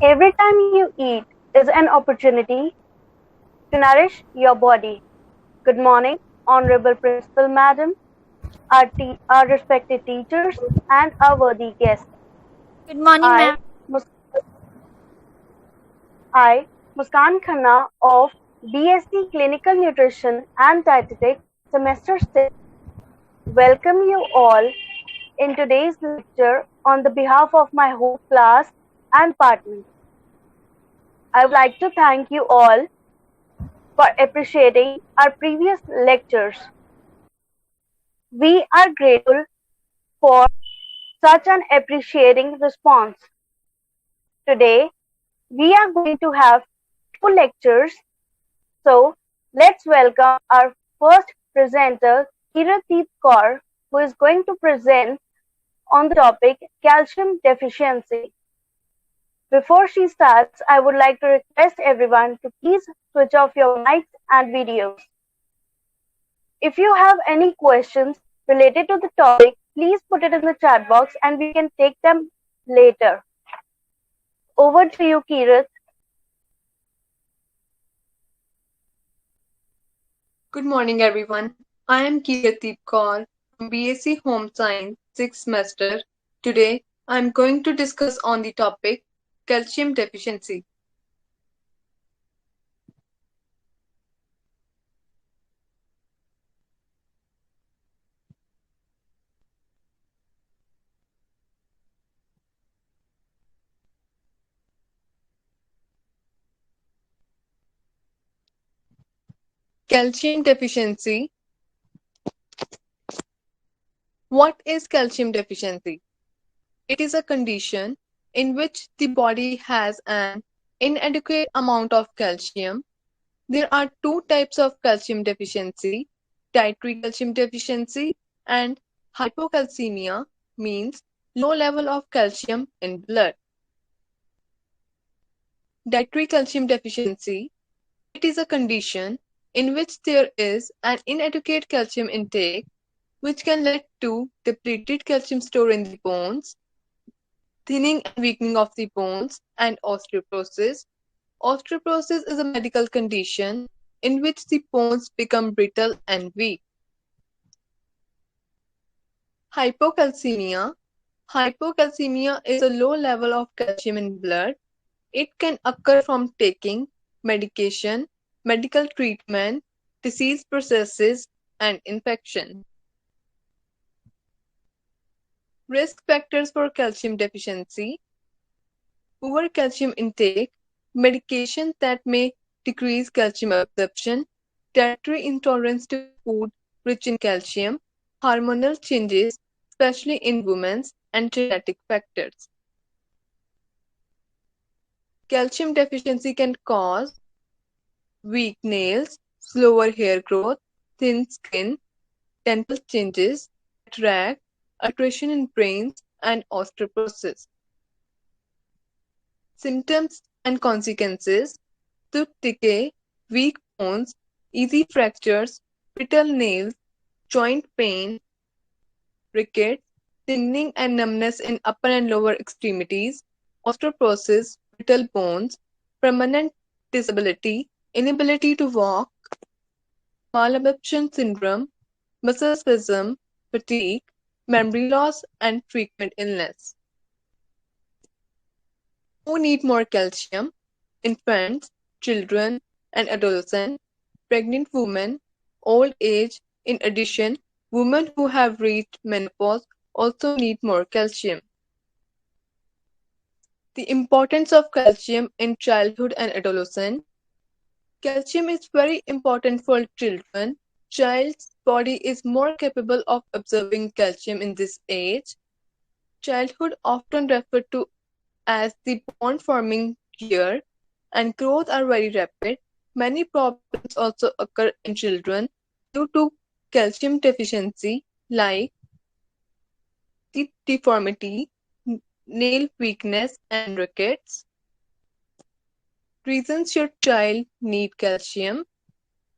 Every time you eat is an opportunity to nourish your body. Good morning, Honorable Principal Madam, our respected teachers, and our worthy guests. Good morning, I, ma'am. Mus- I, Muskan Khanna of BSc Clinical Nutrition and Dietetics, Semester 6, welcome you all in today's lecture on the behalf of my whole class and partners. I would like to thank you all for appreciating our previous lectures. We are grateful for such an appreciating response. Today, we are going to have two lectures, so let's welcome our first presenter, Kiratdeep Kaur, who is going to present on the topic calcium deficiency. Before she starts, I would like to request everyone to please switch off your mics and videos. If you have any questions related to the topic, please put it in the chat box and we can take them later. Over to you, Kirat. Good morning, everyone. I am Kiratdeep Kaur from BSc Home Science 6th semester. Today, I am going to discuss on the topic calcium deficiency. Calcium deficiency. What is calcium deficiency? It is a condition in which the body has an inadequate amount of calcium. There are two types of calcium deficiency: dietary calcium deficiency and hypocalcemia, means low level of calcium in blood. Dietary calcium deficiency. It is a condition in which there is an inadequate calcium intake, which can lead to depleted calcium store in the bones, thinning and weakening of the bones, and osteoporosis. Osteoporosis is a medical condition in which the bones become brittle and weak. Hypocalcemia. Hypocalcemia is a low level of calcium in blood. It can occur from taking medication, medical treatment, disease processes, and infection. Risk factors for calcium deficiency: poor calcium intake, medications that may decrease calcium absorption, dietary intolerance to food rich in calcium, hormonal changes, especially in women, and genetic factors. Calcium deficiency can cause weak nails, slower hair growth, thin skin, dental changes, cataract, alteration in brains, and osteoporosis. Symptoms and consequences: tooth decay, weak bones, easy fractures, brittle nails, joint pain, rickets, tingling and numbness in upper and lower extremities, osteoporosis, brittle bones, permanent disability, inability to walk, malabsorption syndrome, muscle spasm, fatigue, memory loss, and frequent illness. Who need more calcium? Infants, children and adolescents, pregnant women, old age. In addition, women who have reached menopause also need more calcium. The importance of calcium in childhood and adolescence. Calcium is very important for children. Child's body is more capable of absorbing calcium in this age. Childhood often referred to as the bond forming year, and growth are very rapid. Many problems also occur in children due to calcium deficiency, like teeth deformity, nail weakness, and rickets. Reasons your child need calcium: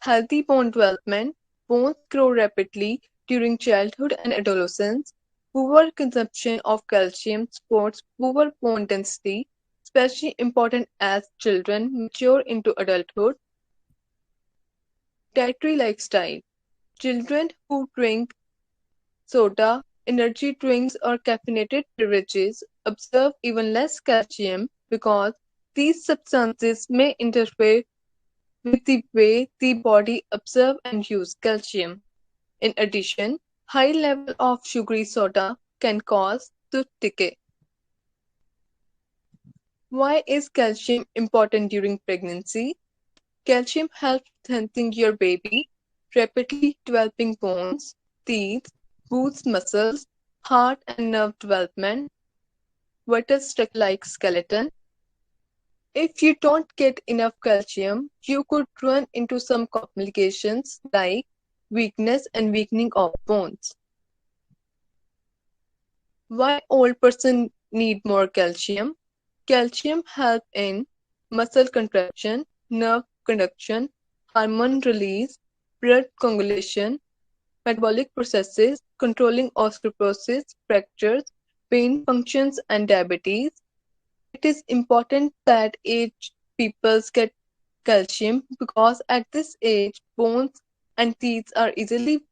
healthy bone development, bones grow rapidly during childhood and adolescence. Poor consumption of calcium supports poor bone density, especially important as children mature into adulthood. Dietary lifestyle. Children who drink soda, energy drinks, or caffeinated beverages observe even less calcium because these substances may interfere with the way the body absorbs and uses calcium. In addition, high level of sugary soda can cause tooth decay. Why is calcium important during pregnancy? Calcium helps strengthen your baby, rapidly developing bones, teeth, boosts muscles, heart and nerve development, vital structure like skeleton. If you don't get enough calcium, you could run into some complications like weakness and weakening of bones. Why old person need more calcium? Calcium help in muscle contraction, nerve conduction, hormone release, blood coagulation, metabolic processes, controlling osteoporosis, fractures, pain functions, and diabetes. It is important that aged people get calcium because at this age bones and teeth are easily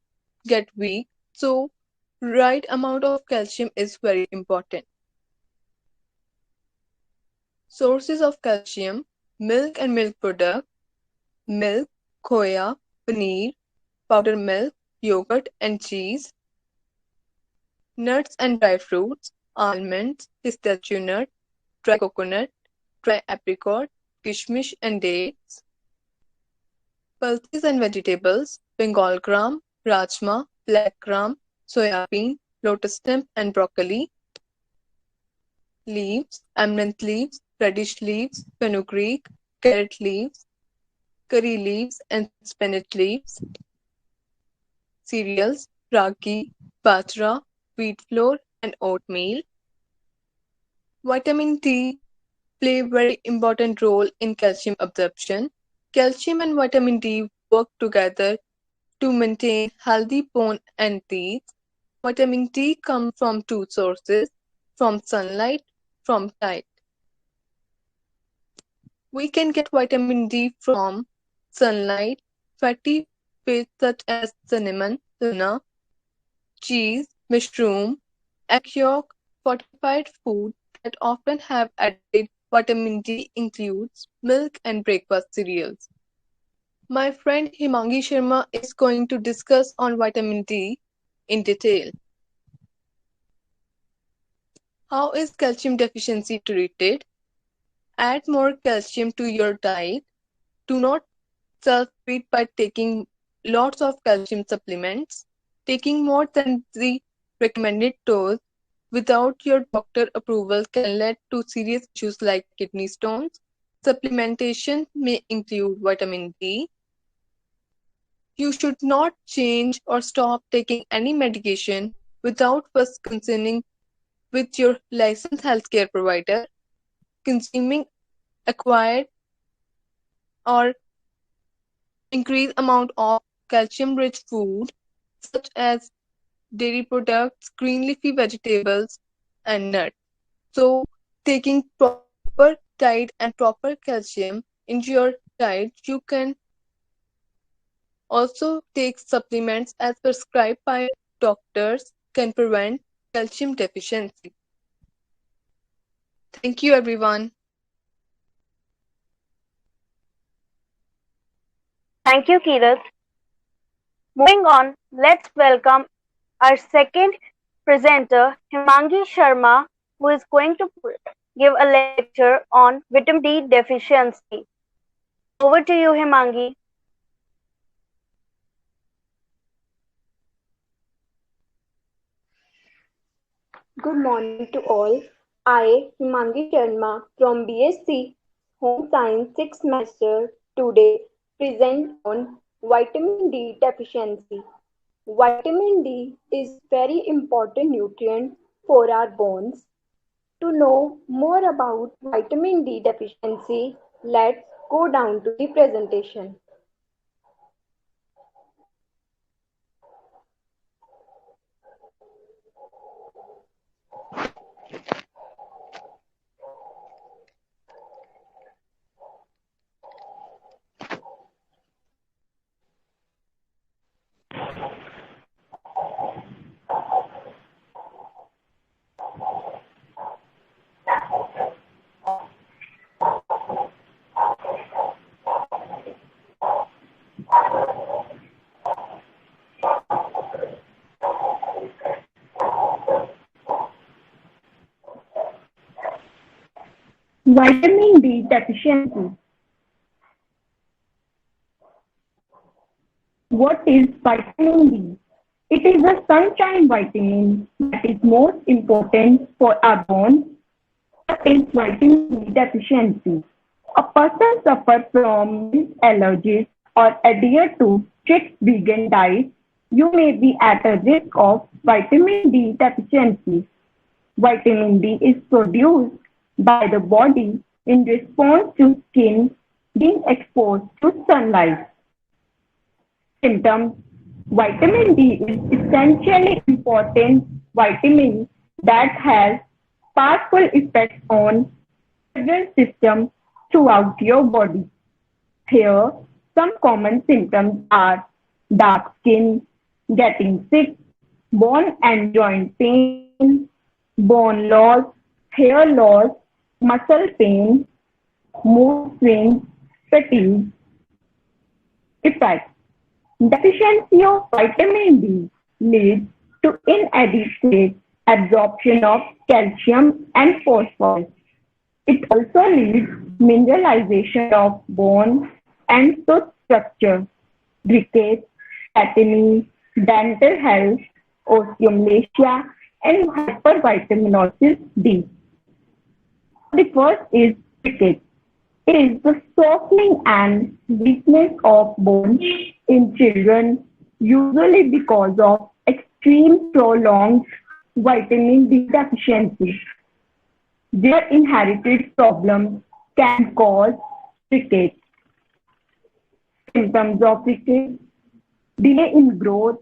get weak, so right amount of calcium is very important. Sources of calcium: milk and milk products, milk, khoya, paneer, powdered milk, yogurt and cheese, nuts and dry fruits, almonds, pistachio nut, dry coconut, dry apricot, kishmish and dates, pulses and vegetables, Bengal gram, rajma, black gram, soybean, lotus stem and broccoli, leaves, amaranth leaves, radish leaves, fenugreek, carrot leaves, curry leaves and spinach leaves, cereals, ragi, bajra, wheat flour and oatmeal. Vitamin D play a very important role in calcium absorption. Calcium and vitamin D work together to maintain healthy bone and teeth. Vitamin D comes from two sources, from sunlight, from diet. We can get vitamin D from sunlight, fatty fish such as cinnamon, tuna, cheese, mushroom, egg yolk, fortified food that often have added vitamin D includes milk and breakfast cereals. My friend Himangi Sharma is going to discuss on vitamin D in detail. How is calcium deficiency treated? Add more calcium to your diet. Do not self-treat by taking lots of calcium supplements. Taking more than the recommended dose without your doctor approval can lead to serious issues like kidney stones. Supplementation may include vitamin D. You should not change or stop taking any medication without first consulting with your licensed healthcare provider. Consuming acquired or increased amount of calcium-rich food such as dairy products, green leafy vegetables, and nuts. So, taking proper diet and proper calcium into your diet, you can also take supplements as prescribed by doctors can prevent calcium deficiency. Thank you, everyone. Thank you, Kirat. Moving on, let's welcome our second presenter, Himangi Sharma, who is going to give a lecture on vitamin D deficiency. Over to you, Himangi. Good morning to all. I, Himangi Sharma from BSc Home Science 6th semester, today present on vitamin D deficiency. Vitamin D is very important nutrient for our bones. To know more about vitamin D deficiency, let's go down to the presentation. Vitamin D deficiency. What is vitamin D? It is a sunshine vitamin that is most important for our bones. What is vitamin D deficiency? A person suffers from milk allergies or adhere to strict vegan diet, you may be at a risk of vitamin D deficiency. Vitamin D is produced by the body in response to skin being exposed to sunlight. Symptoms. Vitamin D is essentially important vitamin that has powerful effects on several systems throughout your body. Here, some common symptoms are dark skin, getting sick, bone and joint pain, bone loss, hair loss, muscle pain, mood swings, fatigue. Effects. Deficiency of vitamin D leads to inadequate absorption of calcium and phosphorus. It also leads mineralization of bone and tooth structure, rickets, atony, dental health, osteomalacia, and hypervitaminosis D. The first is rickets. It is the softening and weakness of bones in children, usually because of extreme prolonged vitamin D deficiency. Their inherited problems can cause rickets. Symptoms of rickets: delay in growth,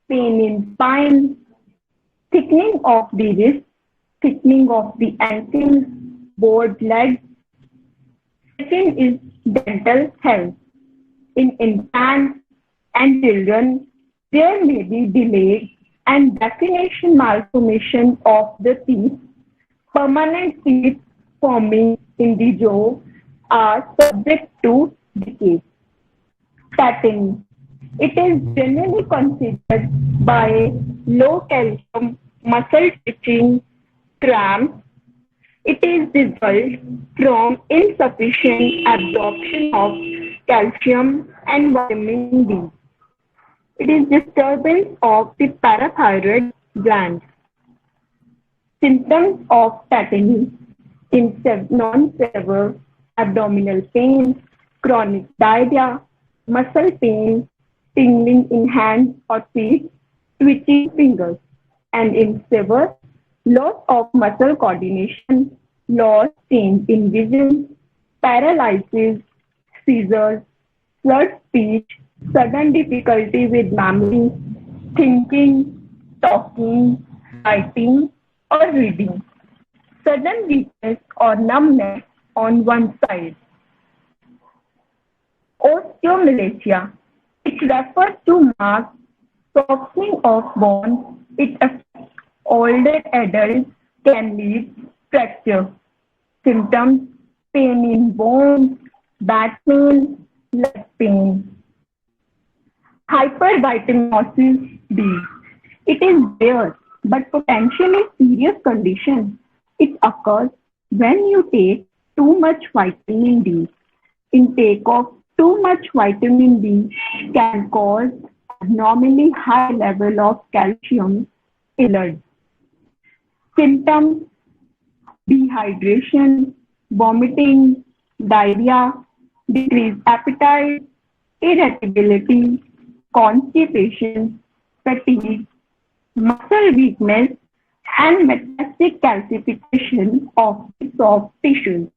pain in spine, thickening of the wrist, thickening of the ankles, bowed legs. Second is dental health. In infants and children, there may be delayed and definition malformation of the teeth. Permanent teeth forming in the jaw are subject to decay. Tatting. It is generally considered by low calcium muscle twitching, cramps. It is result from insufficient absorption of calcium and vitamin D. It is disturbance of the parathyroid gland. Symptoms of tetany: non-severe abdominal pain, chronic diarrhea, muscle pain, tingling in hands or feet, twitching fingers, and in severe, loss of muscle coordination, loss, change in vision, paralysis, seizures, slurred speech, sudden difficulty with memory, thinking, talking, writing, or reading, sudden weakness or numbness on one side. Osteomalacia. It refers to marked softening of bones. It affects older adults, can lead fracture. Symptoms: pain in bones, back pain, leg pain. Hypervitaminosis D. It is rare but potentially serious condition. It occurs when you take too much vitamin D. Intake of too much vitamin D can cause abnormally high level of calcium in blood. Symptoms: dehydration, vomiting, diarrhea, decreased appetite, irritability, constipation, fatigue, muscle weakness, and metastatic calcification of the soft tissues.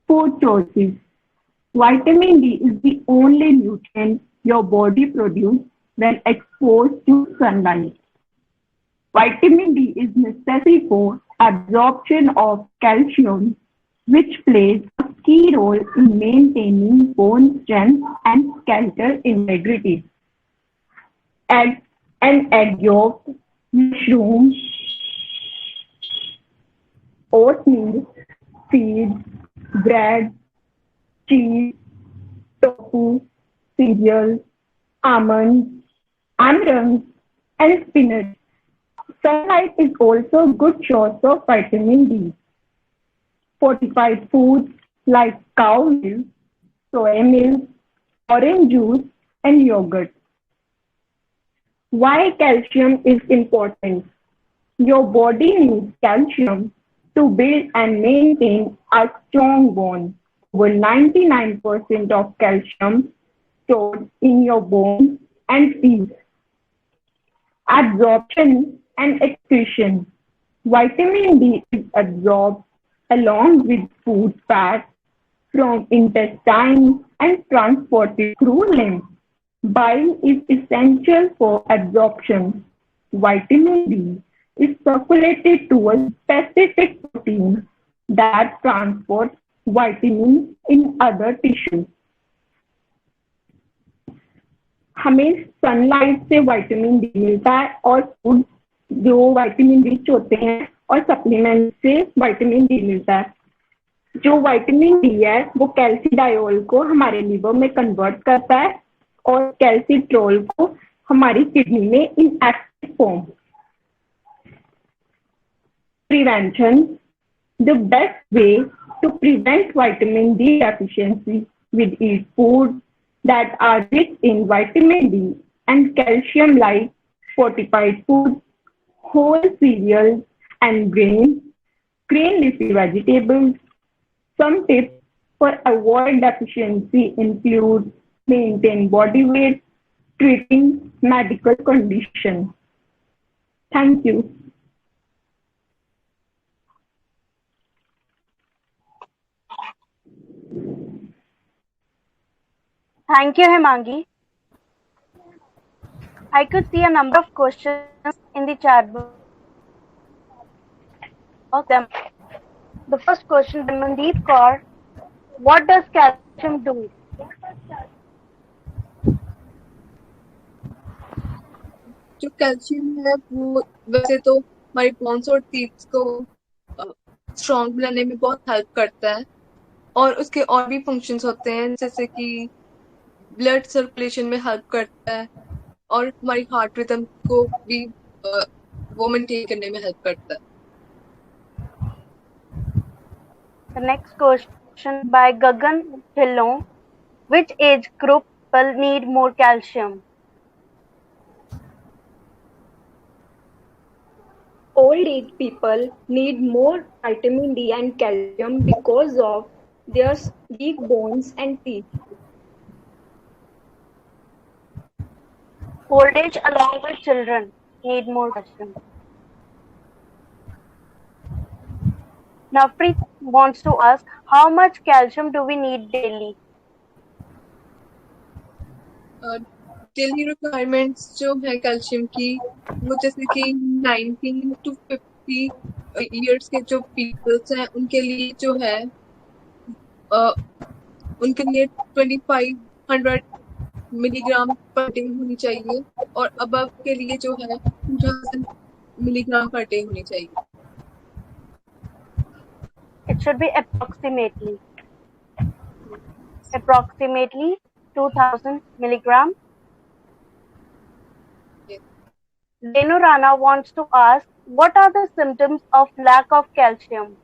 Food choices. Vitamin D is the only nutrient your body produces when exposed to sunlight. Vitamin D is necessary for absorption of calcium, which plays a key role in maintaining bone strength and skeletal integrity. Egg and egg yolk, mushrooms, oatmeal, seeds, bread, cheese, tofu, cereals, almonds, amaranth, and spinach. Sunlight is also a good source of vitamin D. Fortified foods like cow milk, soy milk, orange juice, and yogurt. Why calcium is important? Your body needs calcium to build and maintain a strong bone. Over 99% of calcium stored in your bones and teeth. Absorption and excretion. Vitamin D is absorbed along with food fat from intestine and transported through lymph. Bile is essential for absorption. Vitamin D is circulated to a specific protein that transports vitamin in other tissues. हमें sunlight से vitamin D मिलता है और food जो vitamin rich होते हैं और supplement से विटामिन डी मिलता है. जो विटामिन डी है वो कैल्सिडायोल को हमारे लिवर में कन्वर्ट करता है और कैल्सिट्रोल को हमारी किडनी में inactive form. Prevention. The best way to prevent vitamin D deficiency will eat food that are rich in vitamin D and calcium like fortified foods, whole cereals and grains, green leafy vegetables. Some tips for avoid deficiency include maintain body weight, treating medical condition. Thank you. Thank you, Himangi. I could see a number of questions in the chat box. The first question by Mandeep Kaur. What does calcium do? जो calcium है वो वैसे तो हमारी bones और teeth को strong बनाने में बहुत हेल्प करता है और उसके और भी फंक्शंस होते हैं जैसे कि ब्लड सर्कुलेशन में हेल्प करता है और हमारी हार्ट रिदम को भी वो मेंटेन करने में हेल्प करता है. The next question by Gagan Hillon. Which age group will need more calcium? Old age people need more vitamin D and calcium because of their weak bones and teeth. Old age along with children need more calcium. Navpreet wants to ask, how much calcium do we need daily? Daily requirements जो है calcium की वो जैसे कि 19 to 50 years के जो peoples हैं उनके लिए जो है उनके लिए 2500 मिलीग्राम पर डे होनी चाहिए और अबव के लिए जो है 2000 मिलीग्राम पर डे होनी चाहिए. It should be approximately 2000 milligram. Yes. Renu Rana wants to ask, what are the symptoms of lack of calcium?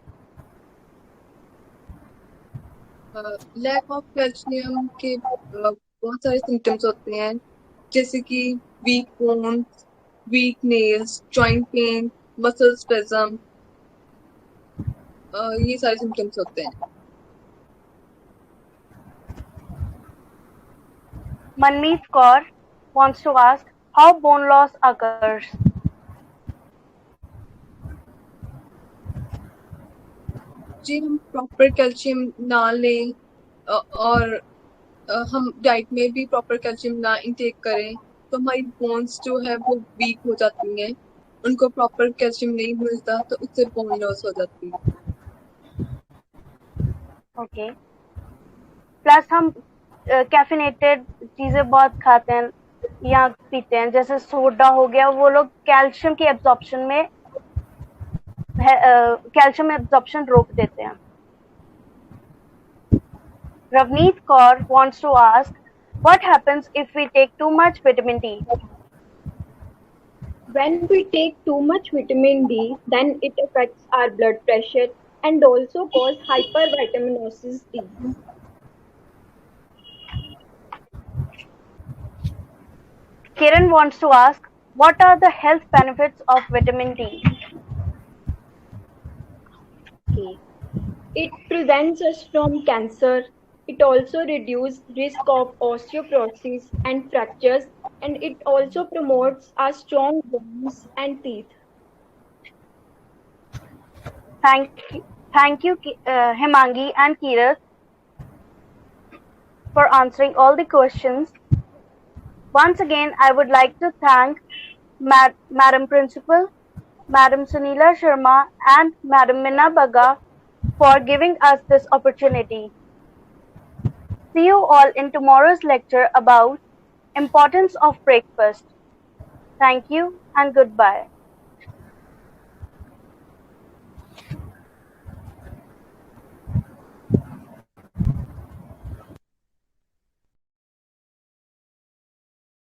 Lack of calcium के बहुत सारे सिम्टम्स होते हैं जैसे कि weak bones, weak nails, joint pain, muscle spasm, ये सारे symptoms होते हैं. Manmeet Kaur wants to ask, how bone loss occurs? जी हम प्रॉपर कैल्शियम ना लें और हम डाइट में भी प्रॉपर कैल्शियम ना इंटेक करें तो हमारी बोन्स जो है वो वीक हो जाती हैं. उनको प्रॉपर कैल्शियम नहीं मिलता तो उससे बोन लॉस हो जाती है. ओके. प्लस हम कैफिनेटेड चीजें बहुत खाते हैं या पीते हैं जैसे सोडा हो गया, वो लोग कैल्शियम की एब्जॉर्प्शन में कैल्शियम एब्जॉर्प्शन रोक देते हैं. Ravneet Kaur wants to ask, what happens if we take too much vitamin D? When we take too much vitamin D, then it affects our blood pressure and also cause hypervitaminosis D. Kiran wants to ask, what are the health benefits of vitamin D? Okay. It prevents us from cancer. It also reduces risk of osteoporosis and fractures, and it also promotes our strong bones and teeth. Thank you, Himangi and Kirat, for answering all the questions. Once again, I would like to thank Madam Principal, Madam Sunila Sharma, and Madam Minna Bagga for giving us this opportunity. See you all in tomorrow's lecture about importance of breakfast. Thank you and goodbye.